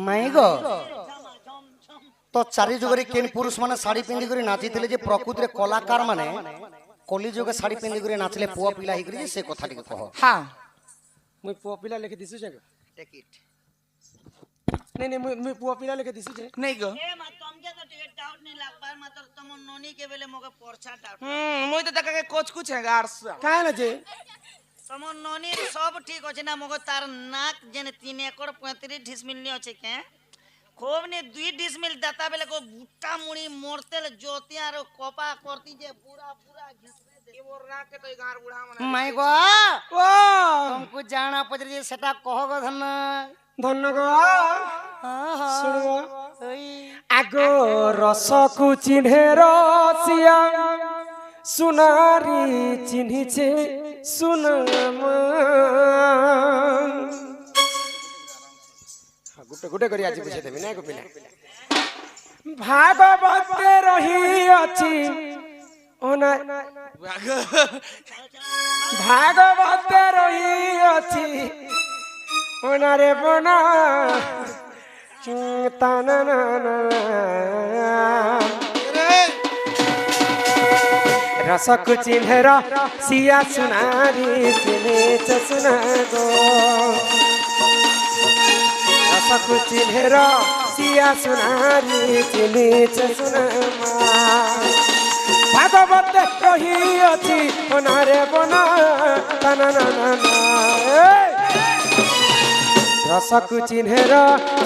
माई गो तो चारि जुगरे केन पुरुष माने साड़ी पिंधि करी नाची थिले जे प्रकृति रे कलाकार माने कली जुगे साड़ी पिंधि करी नाचले पुआ पिला हि करी से कथा टिके कह। हां मुई पुआ पिला लेके दिसु जे टेक इट नहीं मुई पुआ पिला लेके दिसु जे नहीं गो ए मा तुमके तो टिकट डाउट नहीं लागबार मात्र तुम नोनी के बेले मोके परछा डाउट मुई तो तका के कोच कुछ है गार्स काहे न जे तुम नोनी सब ठीक होचे ना मोके तार नाक जेने 3 एकड़ 35 डिसमिल नहीं होचे के खूब ने 2 डिसमिल दाता बेले को बुट्टा मुड़ी मोरतेल जोतिया रो कोपा करती जे पूरा पूरा घिसरे दे वो राख के तो गार बुढ़ा मना माई गो ओ तुमको जाना पजरे जे सेटा कह गो धन धन्न गो हां हां सुनवा ओई आगो रस को चिन्हे रसिया सुनारी चिन्ही छे सुनमा गुटे गुटे करी आज बुझे देबी नै गो पिला भागवत रही अछि ओना भागवत रही अछि ओना रे बना ताना रसक चिन्हर सिया सुनारी चिन्हे सुना गो रसक चिन्हर सिया सुनारी चिन्हे सुना भागवत कही अछि ओनारे बना ताना रसक चिन्हर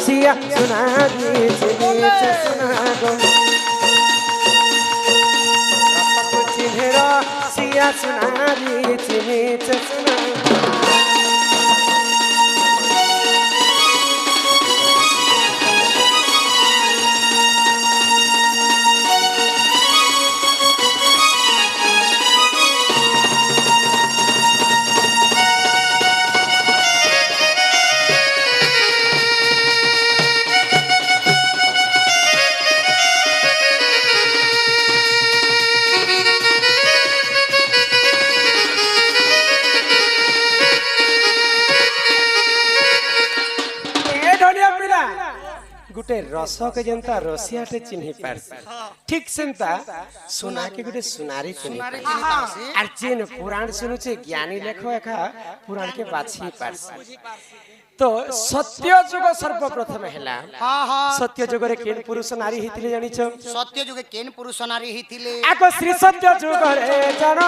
सिया सुनारी चिन्हे सुना गो चिन्हेरा सिया सुनारी चिन्हे सुना गुटे रस के जनता रसिया टे चिन्हि पारसी ठीक सेंता सुना के गुटे सुनारी चिन्हि पारसी आर जेन पुराण सुनु छे ज्ञानी लेखो एका पुराण के बाछि पारसी तो सत्य जुग सर्वप्रथम हैला हां हां सत्य जुग रे केन पुरुष नारी हिथिले जानि छ सत्य जुगे केन पुरुष नारी हिथिले आको श्री सत्य जुग रे जन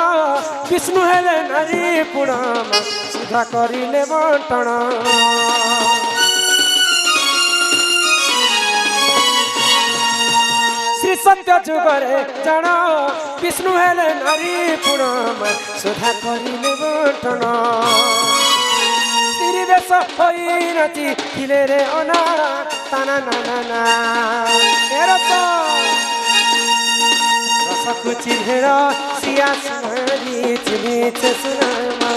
विष्णु हेले नारी पुराण सुधा करिले बंटन श्री सत्य जुगरे जन विष्णु हेले नारी पुराण सुधा करिले बंटन वेश होई नाची थिले रे अना ताना ना रसक चिन्हेर सिया सुनारी चिन्हे सुनामा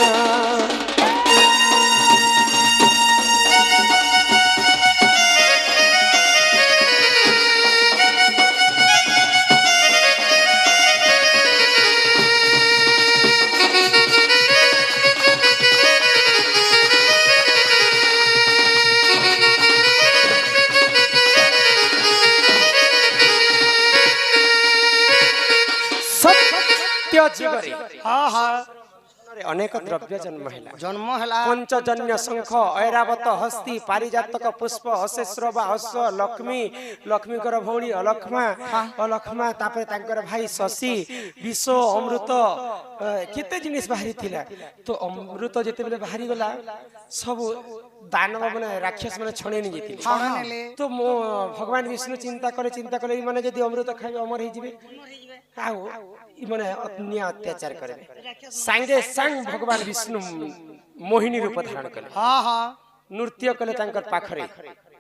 जुगरे हां हां अनेक द्रव्य जन्म हैला पंचजन्य शंख ऐरावत हस्ती पारिजातक पुष्प अशेश्रवा हस्व लक्ष्मी लक्ष्मी कर भौणी अलक्ष्मा तापर तांकर भाई शशि विष अमृत केते जिनिस बाहरी थिला तो अमृत जेते बेले बाहरी गला सब दानव माने राक्षस माने छणे नि जेति तो भगवान विष्णु चिंता करे माने जदी अमृत खाइ अमर ही जिवे आउ माने अन्य अत्याचार करे संगे संग भगवान विष्णु मोहिनी रूप धारण कले हां हां नृत्य कले तांकर पाखरे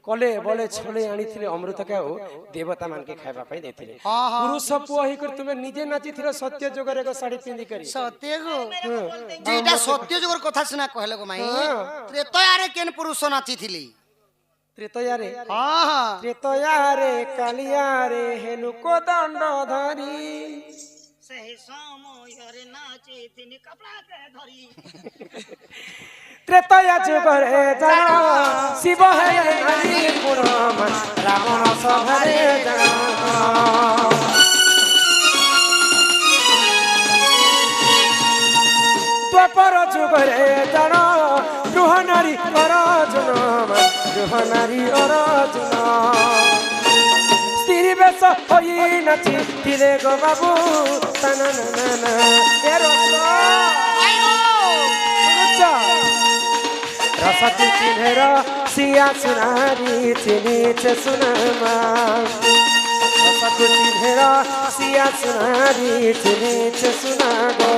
कले बोले छले आनी थिले अमृत के देवता मान के खाइबा पई देथिले पुरुष पुओ ही कर तुमे निजे नाची थिले सत्य जुगरे को साड़ी पिंदी करी सत्य गो जेटा सत्य जुगर कथा सुना कहले गो माई त्रेतयारे केन पुरुष नाची थिली त्रेतयारे हां हां त्रेतयारे कालियारे हेलु को दंड धरी सही समयरे नाचे तिनी कपड़ा के धरी त्रेतया जुगरे जाना शिव है नारी पुराण ସଭାରେ ଜାଣ ଦ୍ୱାପର ଯୁଗରେ ଜାଣ ଗୃହ ନାରୀ ଅରଜୁନ ଗୃହ ନାରୀ ଅରଜୁନ ସ୍ତ୍ରୀ ବେଶ ହୋଇ ନାଚିଥିଲେ ଗୋ ବାବୁ ରସକୁ ଚିହ୍ନେର ସିଆ ସୁନାରୀ ଚିହ୍ନିଛେ ସୁନାମା ରସକୁ ଚିହ୍ନେର ସିଆ ସୁନାରୀ ଚିହ୍ନିଛେ ସୁନାଗୋ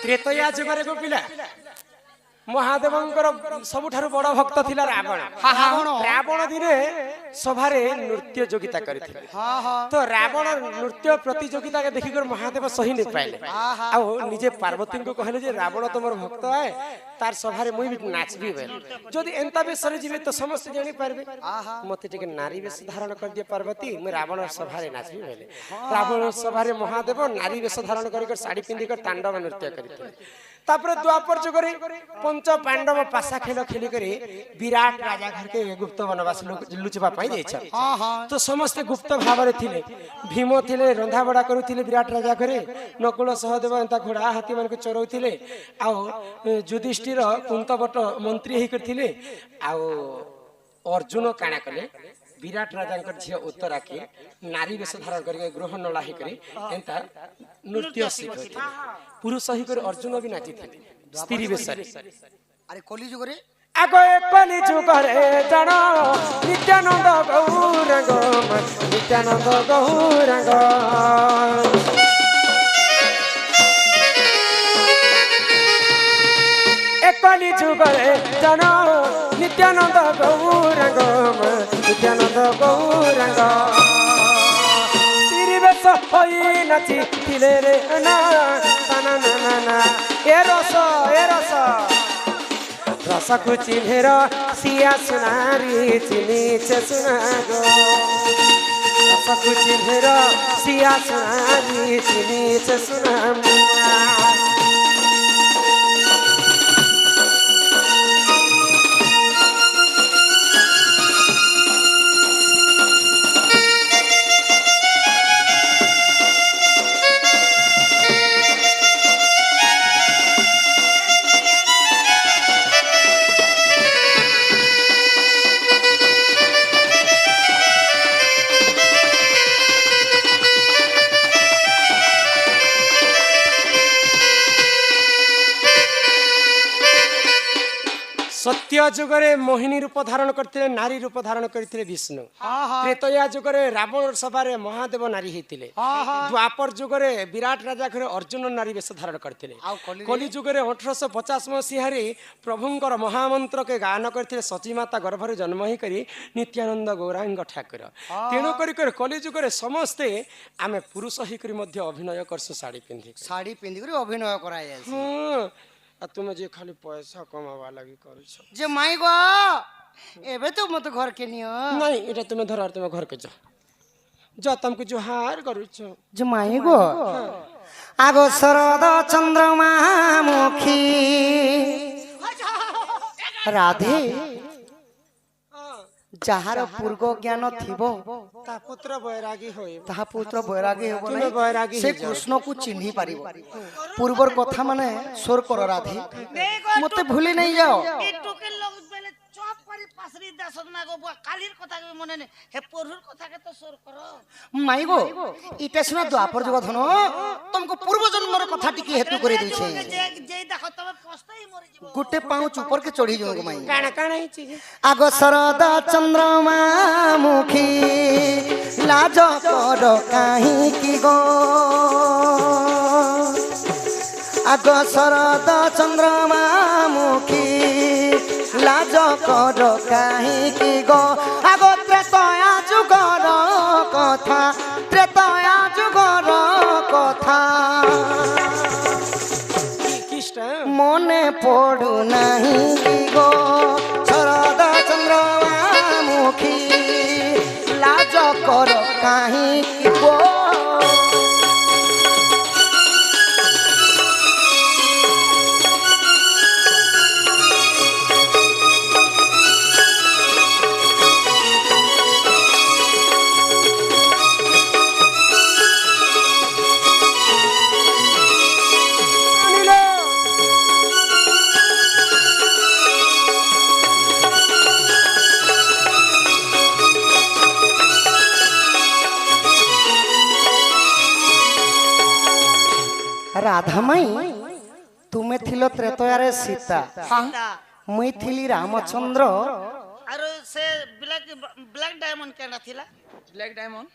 ତ୍ରେତୟା ଯୁଗରେ ଗୋ ପିଲା ମହାଦେବଙ୍କର ସବୁଠାରୁ ବଡ ଭକ୍ତ ଥିଲା ରାବଣ ରାବଣ ଦିନେ ସଭାରେ ନୃତ୍ୟ ଯୋଗିତା କରିଥିଲେ ତ ରାବଣ ନୃତ୍ୟ ପ୍ରତିଯୋଗିତା ଦେଖିକରି ମହାଦେବ ସହି ନି ପାଇଲେ ଆଉ ନିଜେ ପାର୍ବତୀଙ୍କୁ କହିଲେ ଯେ ରାବଣ ତମର ଭକ୍ତ ଆଏ ତାର ସଭାରେ ମୁଇଁ ବି ନାଚବି ବେଲେ ଯଦି ଏନ୍ତା ବେଶରେ ଯିବେ ତ ସମସ୍ତେ ଜାଣି ପାରବେ ମତେ ଟିକେ ନାରୀ ବେଶ ଧାରଣ କରିଦିଏ ପାର୍ବତୀ ମୁଁ ରାବଣ ସଭାରେ ନାଚବି ବେଲେ ରାବଣ ସଭାରେ ମହାଦେବ ନାରୀ ବେଶ ଧାରଣ କରି ଶାଢୀ ପିନ୍ଧି କରି ତାଣ୍ଡବ ନୃତ୍ୟ କରିଥିଲେ तापरे द्वापर जुगरे पंच पांडव पासा खेल खेली करे विराट राजा घर के गुप्त वनवास लुचबा पाई जाइछ तो समस्त गुप्त भाव रे थिले भीम थिले रंधा बड़ा करूथिले विराट राजा घरे नकुल सहदेव एंता घोड़ा हाथी मन को चरौथिले आ युधिष्ठिर कुंतवट मंत्री हे करथिले आ अर्जुन काना कले विराट राजा झील उत्तरा के नारी वेश धारण करके गृह नला ही करे एंता नृत्य शिखते पुरुष ही करे अर्जुन भी नाची थे स्त्री वेश अरे कली जुग रे आगो कली जुग रे जानो नित्यानंद गौरंग नित्यानंद गौरंग एकली जुग रे जानो नित्यानंद गौरंग नित्यानंद गौरंग स्त्री बेश होई नाची थिले रे ना ना ना ना ए रस रस को चिन्हेर सिया सुनारी चिन्हिछे सुना गो रस को चिन्हेर सिया सुनारी चिन्हिछे सुना सत्य जुगरे मोहिनी रूप धारण करते नारी रूप धारण करते विष्णु त्रेतया जुगरे रावण सभारे महादेव नारी होते द्वापर जुगरे विराट राजा घरे अर्जुन नारी वेश धारण करते कली जुगरे 1850 मसीह प्रभुंकर महामंत्र के गान करते सचीमाता गर्भ जन्म ही करी नित्यानंद गौरांग ठाकुर तेणुक कली जुगरे समस्ते आम पुरुष ही अभिनय करसु साड़ी पिंधि अभिनय कराय तुम जे खाली पैसा कमावा लगी करू जे माई गो एबे तो मत घर के नियो नहीं एटा तुम धर तुम घर के जा तुमको जोहार करू जे माई गो आगो शरद चंद्रमा मुखी राधे जहार पूर्व ज्ञान थिबो ता पुत्र बैरागी होय ता पुत्र बैरागी होबो नै बैरागी से कृष्ण को चिन्हि पारिबो पूर्वर कथा माने स्वर कर राधे मते भूली नहीं जाओ ए टोके लोग बेले चौक परी पासरी दासद ना गो कालीर कथा के मने ने हे पुरुर कथा के तो स्वर करो माई गो इटा सुना द्वापर जुग धन तुमको पूर्व जन्म र कथा टिके हेतु करे दै छै जे देखो तबे पछताई मरि जीवो गुटे पाउच ऊपर के चढ़ी जो माई काना काना ही चीज आगो शरद चंद्रमा मुखी लाज कर काहे की गो आगो शरद चंद्रमा मुखी লাজ কর কাহিকি গো আগো ত্রেতয়া যুগর কথা ত্রেতয়া যুগর কথা মনে পড়ু নাহি গো শরদ চন্দ্রমুখী লাজ কর কাহিকি গো রাধামাই তুমি থিল ত্রেতয়ারে সীতা মুই থিলি রামচন্দ্র আর সে ব্ল্যাক ব্ল্যাক ডায়মন্ড কেনা থিলা ব্ল্যাক ডায়মন্ড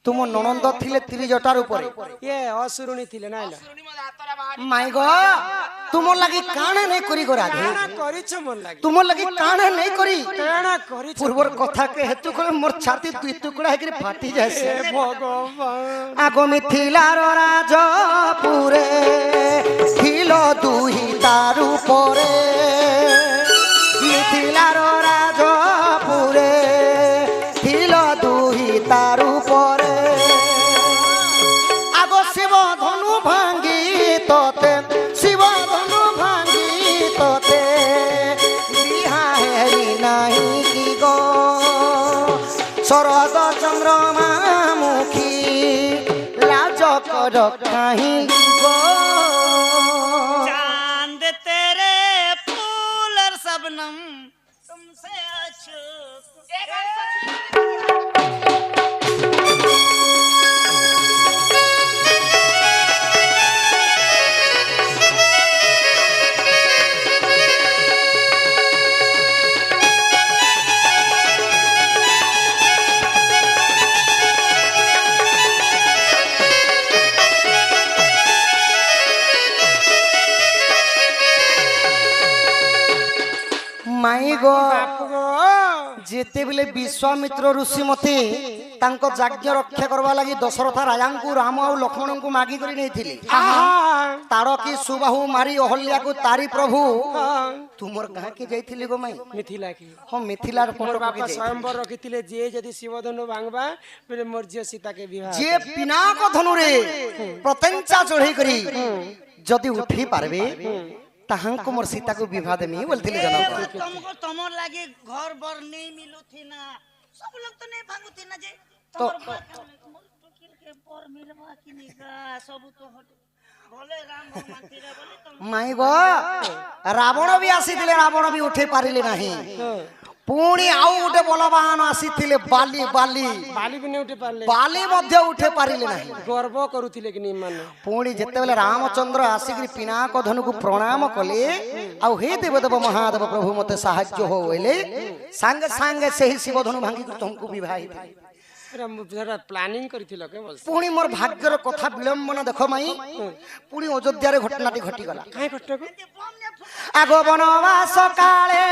তুম ননন্দ থিলে 30 জটার উপরে ये असुरुणी थिले नाइला মাই গো তুমর লাগি কানে নাই করি গো রাধে काना करिछ मन लागे তুমর লাগি কানে নাই করি काना करिछ পূর্বর কথা কে হেতু করে মোর ছাতি দুই টুকরা হেকরি ফাটি যায়ছে भगवान আগো মিথিলার রাজপুরে থিল দুই তার উপরে মিথিলার রাজপুরে থিল দুই তার উপরে আগো শিব ধনু ভাঙ্গি তোতে শিব ধনু ভাঙ্গি তোতে বিহা হেরি নাহি কি গো শরদ চন্দ্রমা মুখী লাজ কর কাহি গো चांद तेरे फूल और सबनम तुमसे अच्छो মাই গো गो যেতেবেলে বিশ্বামিত্র ঋষি মতে তাঙ্ক যাজ্ঞ রক্ষা করবা লাগি দশরথ রাজাঙ্কু রাম আর লক্ষ্মণଙ୍କୁ মাগি କରି ନେଇଥିଲେ ତାରକି ସୁବାହୁ ମାରି ଅହଲ୍ୟାକୁ ତାରି ପ୍ରଭୁ ତୁମର କାହାକେ ଯାଇଥିଲି ଗো ମାଇ मिथिला की ହଁ ମିଥିଲାର मोर କୋଟ बापा स्वयंवर रखिथिले जे जदी शिवधनु भांगबा बेले मोर झियो सीता के विवाह ଯେ ପିନାକ ଧନୁରେ ପ୍ରତ୍ୟଞ୍ଚା ଚଢ଼େଇ କରି ଯଦି ଉଠି ପାରବେ ତାହାଙ୍କୁ ମୋର ସୀତାକୁ ବିବାହ ଦେମି ବୋଲଥିଲେ ଜନକ तुमको तमर लागे घर बर नहीं मिलू थी ना सब लोग तो नहीं भांगू थी ना जे तो- तमर टुकिर के बर मिलवा कि नहीं का सब तो हट भले राम भगवान तेरे बोले तुम ମାଇ ଗୋ ରାବଣ ବି ଆସିଥିଲେ ରାବଣ ବି ଉଠେଇ ପାରିଲେ ନାହିଁ ପୁଣି ଆଉ ଗୋଟେ ବଲବାନ ଆସିଥିଲେ ବାଲି ବାଲି बाली भी नहीं उठे पारले ବାଲି ମଧ୍ୟ ଉଠେଇ ପାରିଲେ ନାହିଁ गर्व करूथिले कि नहीं माने ପୁଣି ଯେତେବେଳେ ରାମଚନ୍ଦ୍ର ଆସିକିରି ପିନାକ ଧନୁକୁ ପ୍ରଣାମ କଲେ ଆଉ ହେ ଦେବଦେବ ମହାଦେବ ପ୍ରଭୁ ମତେ ସାହାଯ୍ୟ ହଉ ବୋଇଲେ ସାଙ୍ଗେ ସାଙ୍ଗେ ସେହି ଶିବ ଧନୁ ଭାଙ୍ଗିକି ତମକୁ ବିବାହ ହେଇଥିଲେ जरा प्लानिंग करिथिलो के बोल ପୁଣି ମୋର ଭାଗ୍ୟର କଥା ବିଳମ୍ବନ ଦେଖ ମାଇ ପୁଣି ଅଯୋଧ୍ୟାରେ ଘଟଣାଟି ଘଟିଗଲା काहे कष्ट को ଆଗ ବନବାସ କାଳେ